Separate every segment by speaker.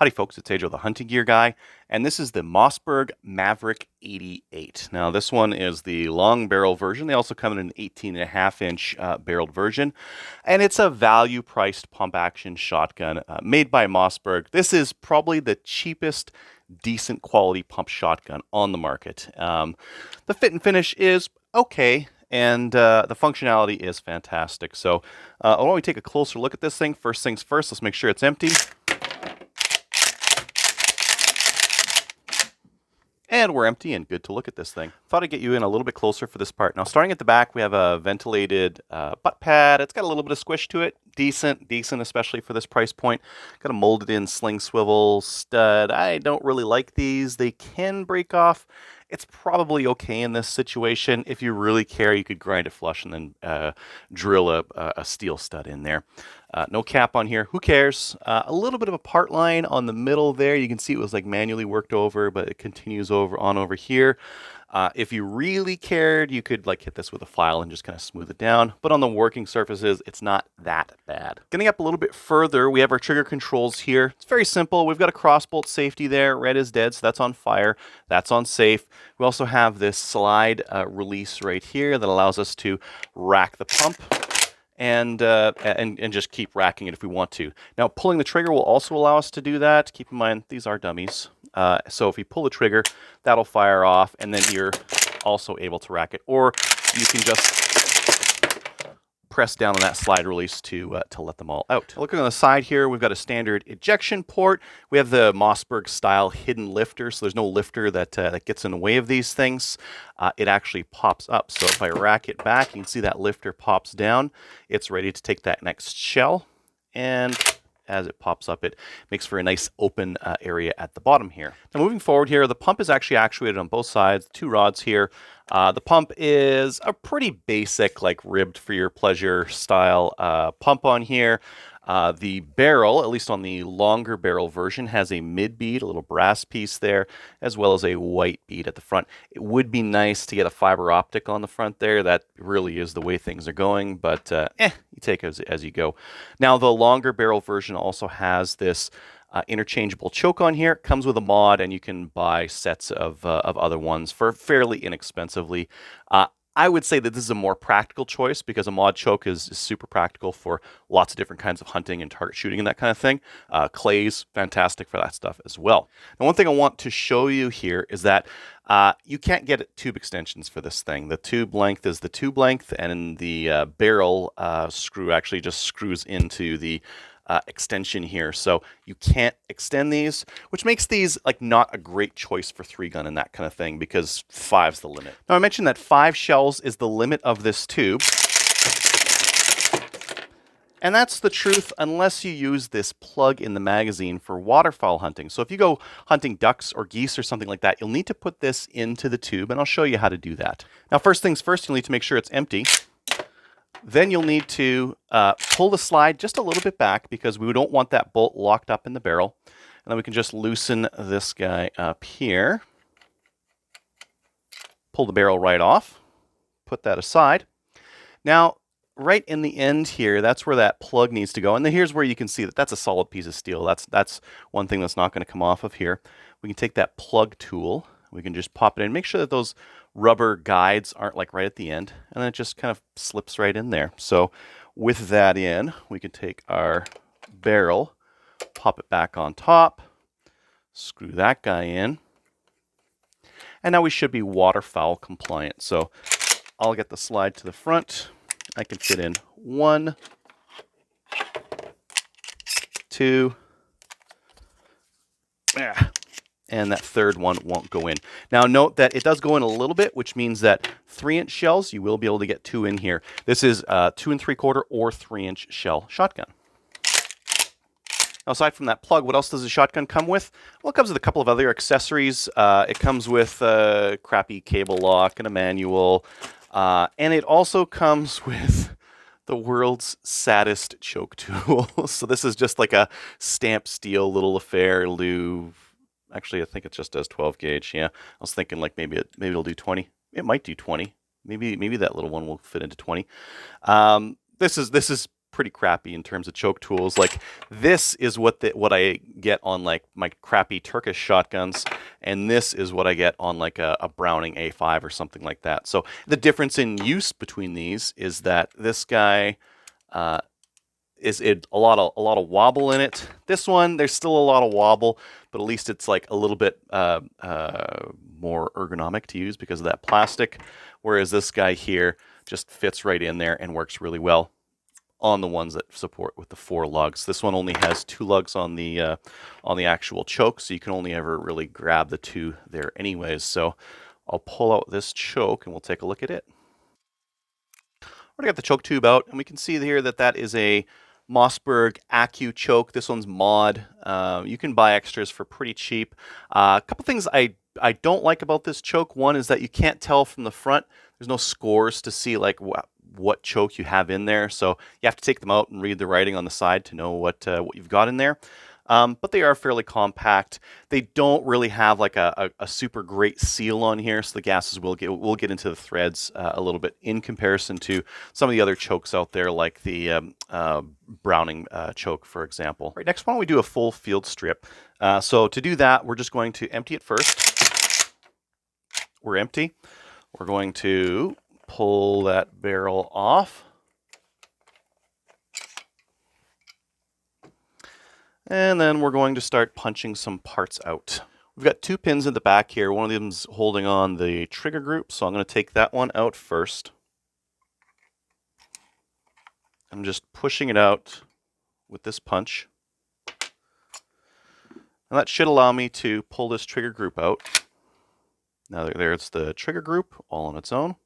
Speaker 1: Howdy folks, it's Adriel, the hunting gear guy, and this is the Mossberg Maverick 88. Now this one is the long barrel version. They also come in an 18.5-inch barreled version, and it's a value priced pump action shotgun made by Mossberg. This is probably the cheapest decent quality pump shotgun on the market. The fit and finish is okay, and the functionality is fantastic. So why don't we take a closer look at this thing? First things first, let's make sure it's empty. And we're empty and good to look at this thing. Thought I'd get you in a little bit closer for this part. Now, starting at the back, we have a ventilated butt pad. It's got a little bit of squish to it. Decent, especially for this price point. Got a molded in sling swivel stud. I don't really like these. They can break off. It's probably okay in this situation. If you really care, you could grind it flush and then drill a steel stud in there. No cap on here. Who cares? A little bit of a part line on the middle there. You can see it was like manually worked over, but it continues over here. If you really cared, you could like hit this with a file and just kind of smooth it down. But on the working surfaces, it's not that bad. Getting up a little bit further, we have our trigger controls here. It's very simple. We've got a crossbolt safety there. Red is dead, so that's on fire. That's on safe. We also have this slide release right here that allows us to rack the pump and just keep racking it if we want to. Now, pulling the trigger will also allow us to do that. Keep in mind, these are dummies. So if you pull the trigger, that'll fire off, and then you're also able to rack it. Or you can just press down on that slide release to let them all out. Looking on the side here, we've got a standard ejection port. We have the Mossberg style hidden lifter, so there's no lifter that gets in the way of these things. It actually pops up. So if I rack it back, you can see that lifter pops down. It's ready to take that next shell, and as it pops up, it makes for a nice open area at the bottom here. Now moving forward here, the pump is actually actuated on both sides, 2 rods here. The pump is a pretty basic, like ribbed for your pleasure style pump on here. The barrel, at least on the longer barrel version, has a mid bead, a little brass piece there, as well as a white bead at the front. It would be nice to get a fiber optic on the front there. That really is the way things are going, but you take it as you go. Now, the longer barrel version also has this interchangeable choke on here. It comes with a mod, and you can buy sets of other ones for fairly inexpensively. I would say that this is a more practical choice because a mod choke is super practical for lots of different kinds of hunting and target shooting and that kind of thing. Clay's fantastic for that stuff as well. Now, one thing I want to show you here is that you can't get tube extensions for this thing. The tube length is the tube length, and the barrel screw actually just screws into the extension here, so you can't extend these, which makes these like not a great choice for 3-gun and that kind of thing, because 5's the limit. Now, I mentioned that 5 shells is the limit of this tube, and that's the truth unless you use this plug in the magazine for waterfowl hunting. So if you go hunting ducks or geese or something like that, you'll need to put this into the tube, and I'll show you how to do that. Now, first things first, you'll need to make sure it's empty. Then you'll need to pull the slide just a little bit back because we don't want that bolt locked up in the barrel. And then we can just loosen this guy up here. Pull the barrel right off. Put that aside. Now, right in the end here, that's where that plug needs to go. And then here's where you can see that that's a solid piece of steel. That's one thing that's not going to come off of here. We can take that plug tool. We can just pop it in. Make sure that those rubber guides aren't like right at the end, and then it just kind of slips right in there. So with that in, we can take our barrel, pop it back on top, screw that guy in, and now we should be waterfowl compliant. So I'll get the slide to the front. I can fit in 1, 2, and that third one won't go in. Now note that it does go in a little bit, which means that 3-inch shells, you will be able to get 2 in here. This is 2 3/4 or 3-inch shell shotgun. Now, aside from that plug, what else does the shotgun come with? Well, it comes with a couple of other accessories. It comes with a crappy cable lock and a manual, and it also comes with the world's saddest choke tool. So this is just like a stamped steel little affair. It'll do, actually, I think it just does 12 gauge. Yeah, I was thinking like maybe it'll do 20. It might do 20. Maybe that little one will fit into 20. This is pretty crappy in terms of choke tools. Like this is what I get on like my crappy Turkish shotguns, and this is what I get on like a Browning A5 or something like that. So the difference in use between these is that this guy is a lot of wobble in it. This one, there's still a lot of wobble, but at least it's like a little bit more ergonomic to use because of that plastic. Whereas this guy here just fits right in there and works really well on the ones that support with the 4 lugs. This one only has 2 lugs on the actual choke, so you can only ever really grab the 2 there anyways. So I'll pull out this choke and we'll take a look at it. Already got the choke tube out, and we can see here that that is a Mossberg Accu choke. This one's mod. You can buy extras for pretty cheap. A couple things I don't like about this choke. One is that you can't tell from the front. There's no scores to see like what choke you have in there, so you have to take them out and read the writing on the side to know what you've got in there. But they are fairly compact. They don't really have like a super great seal on here, so the gases will get into the threads a little bit in comparison to some of the other chokes out there, like the Browning choke, for example. Right, next, why don't we do a full field strip? So to do that, we're just going to empty it first. We're empty. We're going to pull that barrel off. And then we're going to start punching some parts out. We've got 2 pins in the back here. One of them's holding on the trigger group, so I'm going to take that one out first. I'm just pushing it out with this punch. And that should allow me to pull this trigger group out. Now there's the trigger group all on its own.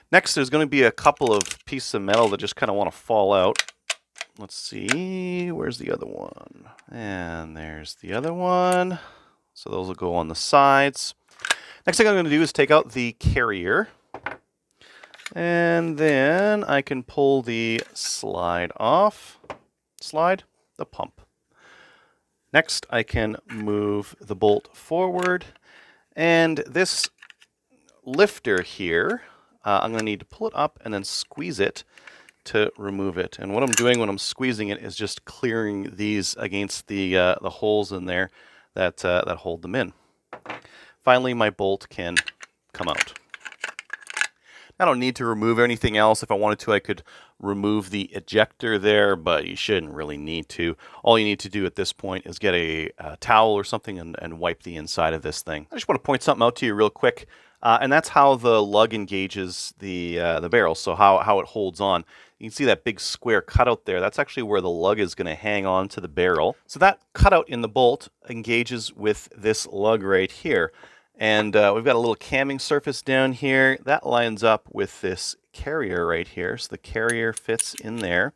Speaker 1: Next, there's going to be a couple of pieces of metal that just kind of want to fall out. Let's see, where's the other one? And there's the other one. So those will go on the sides. Next thing I'm going to do is take out the carrier. And then I can pull the slide off. Slide the pump. Next, I can move the bolt forward. And this lifter here, I'm going to need to pull it up and then squeeze it to remove it. And what I'm doing when I'm squeezing it is just clearing these against the holes in there that hold them in. Finally, my bolt can come out. I don't need to remove anything else. If I wanted to, I could remove the ejector there, but you shouldn't really need to. All you need to do at this point is get a towel or something and wipe the inside of this thing. I just want to point something out to you real quick. And that's how the lug engages the barrel, so how it holds on. You can see that big square cutout there. That's actually where the lug is going to hang on to the barrel. So that cutout in the bolt engages with this lug right here. And we've got a little camming surface down here. That lines up with this carrier right here. So the carrier fits in there.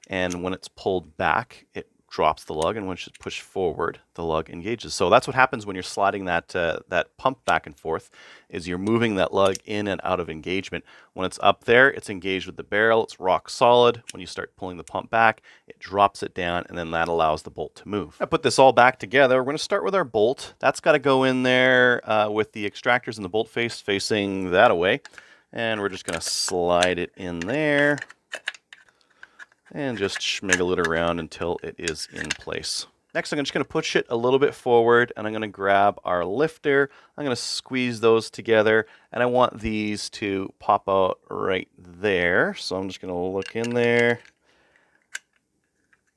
Speaker 1: And when it's pulled back, it drops the lug, and when it's pushed forward, the lug engages. So that's what happens when you're sliding that pump back and forth, is you're moving that lug in and out of engagement. When it's up there, it's engaged with the barrel, it's rock solid. When you start pulling the pump back, it drops it down, and then that allows the bolt to move. I put this all back together. We're going to start with our bolt. That's got to go in there with the extractors and the bolt face facing that away. And we're just going to slide it in there and just schmiggle it around until it is in place. Next, I'm just going to push it a little bit forward, and I'm going to grab our lifter. I'm going to squeeze those together, and I want these to pop out right there. So I'm just going to look in there.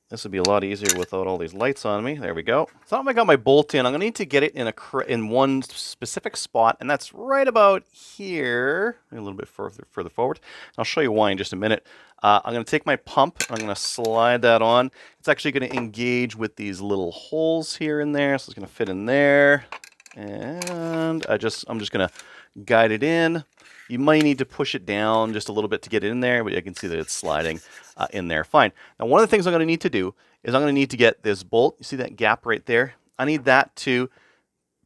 Speaker 1: This would be a lot easier without all these lights on me. There we go. So now I got my bolt in. I'm going to need to get it in one specific spot, and that's right about here. A little bit further forward. I'll show you why in just a minute. I'm going to take my pump. I'm going to slide that on. It's actually going to engage with these little holes here and there. So it's going to fit in there. And I'm just going to guide it in. You might need to push it down just a little bit to get it in there, but I can see that it's sliding in there fine. Now, one of the things I'm going to need to do is I'm going to need to get this bolt. You see that gap right there? I need that to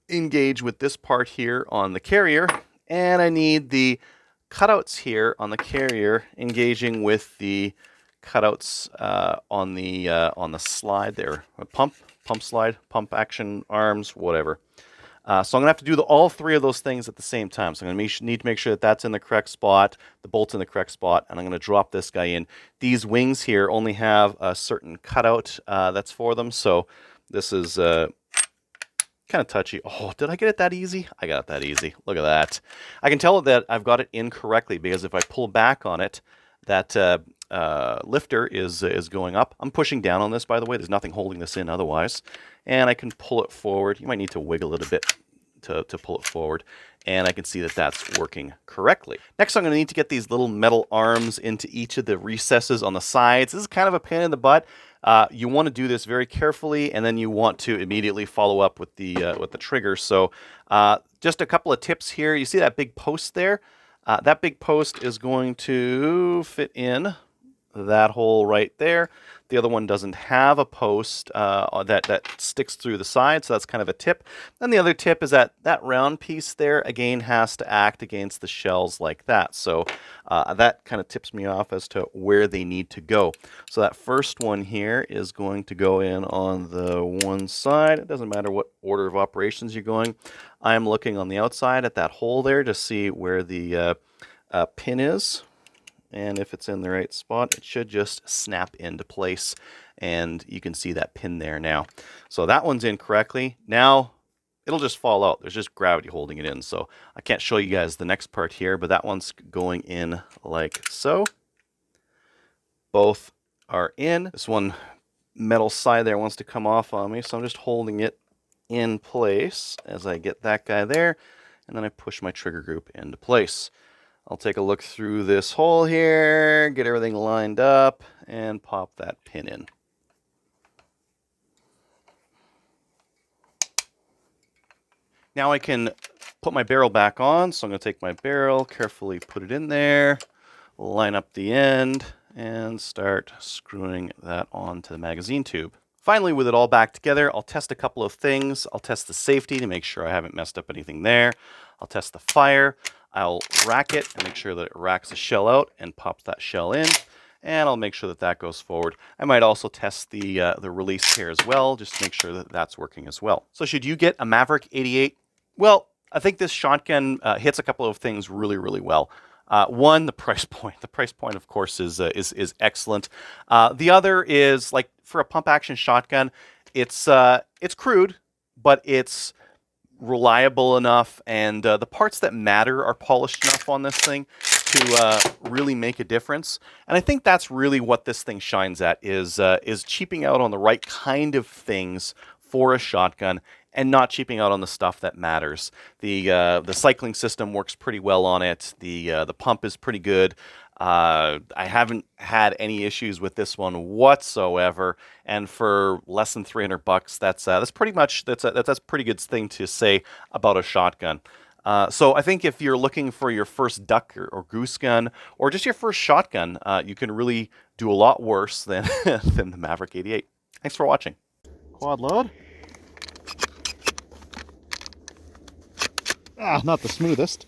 Speaker 1: engage with this part here on the carrier, and I need the cutouts here on the carrier engaging with the cutouts on the slide there. A pump slide, pump action arms, whatever. So I'm going to have to do all three of those things at the same time. So I'm going to need to make sure that that's in the correct spot, the bolt's in the correct spot, and I'm going to drop this guy in. These wings here only have a certain cutout that's for them, so this is kind of touchy. Oh, did I get it that easy? I got it that easy. Look at that. I can tell that I've got it incorrectly because if I pull back on it, that lifter is going up. I'm pushing down on this, by the way. There's nothing holding this in otherwise. And I can pull it forward. You might need to wiggle it a bit to pull it forward. And I can see that that's working correctly. Next, I'm going to need to get these little metal arms into each of the recesses on the sides. This is kind of a pain in the butt. You want to do this very carefully, and then you want to immediately follow up with the trigger. So just a couple of tips here. You see that big post there? That big post is going to fit in that hole right there. The other one doesn't have a post that sticks through the side, so that's kind of a tip. And the other tip is that that round piece there, again, has to act against the shells like that. So that kind of tips me off as to where they need to go. So that first one here is going to go in on the one side. It doesn't matter what order of operations you're going. I'm looking on the outside at that hole there to see where the pin is. And if it's in the right spot, it should just snap into place. And you can see that pin there now. So that one's in correctly. Now it'll just fall out. There's just gravity holding it in. So I can't show you guys the next part here, but that one's going in like so. Both are in. This one metal side there wants to come off on me, so I'm just holding it in place as I get that guy there. And then I push my trigger group into place. I'll take a look through this hole here, get everything lined up, and pop that pin in. Now I can put my barrel back on, so I'm going to take my barrel, carefully put it in there, line up the end, and start screwing that onto the magazine tube. Finally, with it all back together, I'll test a couple of things. I'll test the safety to make sure I haven't messed up anything there. I'll test the fire. I'll rack it and make sure that it racks the shell out and pops that shell in. And I'll make sure that that goes forward. I might also test the release here as well, just to make sure that that's working as well. So should you get a Maverick 88? Well, I think this shotgun hits a couple of things really, really well. One, the price point. The price point, of course, is excellent. The other is, like, for a pump-action shotgun, it's crude, but it's reliable enough, and the parts that matter are polished enough on this thing to really make a difference. And I think that's really what this thing shines at, is cheaping out on the right kind of things for a shotgun and not cheaping out on the stuff that matters. The cycling system works pretty well on it. The pump is pretty good. I haven't had any issues with this one whatsoever, and for less than $300, that's pretty much that's a pretty good thing to say about a shotgun. So I think if you're looking for your first duck or goose gun, or just your first shotgun, you can really do a lot worse than than the Maverick 88. Thanks for watching. Quad load. Not the smoothest.